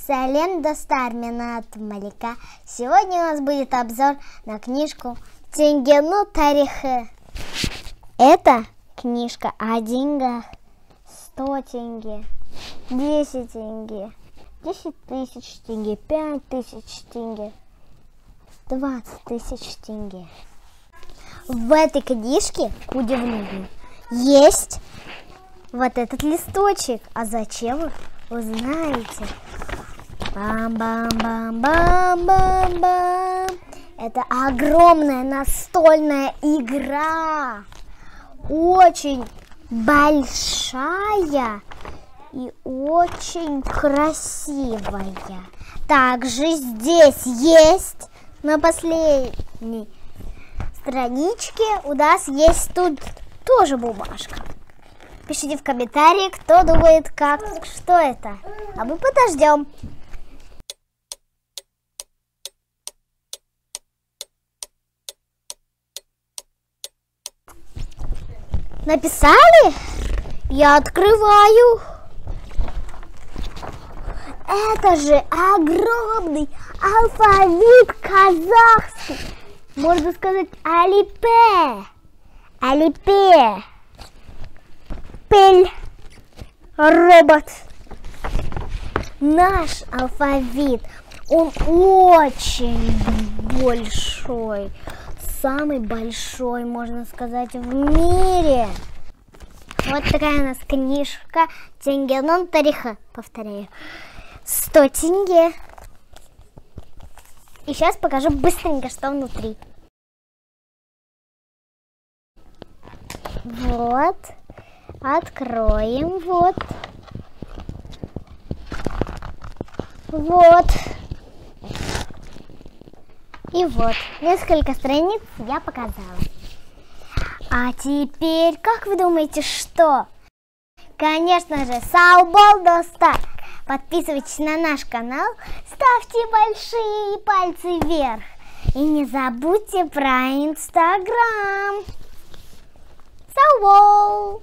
Салем достар, меня от Малика. Сегодня у нас будет обзор на книжку Тенгену Тарихы. Это книжка о деньгах. 100 тенге, 10 тенге, 10 тысяч тенге, 5 тысяч тенге, 20 тысяч тенге. В этой книжке, к удивлению, есть вот этот листочек. А зачем, вы знаете? Бам-бам-бам-бам-бам-бам. Это огромная настольная игра. Очень большая и очень красивая. Также здесь есть на последней страничке у нас есть тут тоже бумажка. Пишите в комментарии, кто думает, что это. А мы подождем. Написали? Я открываю. Это же огромный алфавит казахский. Можно сказать алипе. Алипе. Пель. Робот. Наш алфавит, он очень большой. Самый большой, можно сказать, в мире. Вот такая у нас книжка Тенгену Тарихы. Повторяю. 100 тенге. И сейчас покажу быстренько, что внутри. Вот. Откроем. Вот. Вот. И вот. Несколько страниц я показала. А теперь, как вы думаете, что? Конечно же, Саубол достар. Подписывайтесь на наш канал, ставьте большие пальцы вверх. И не забудьте про Инстаграм. Саубол!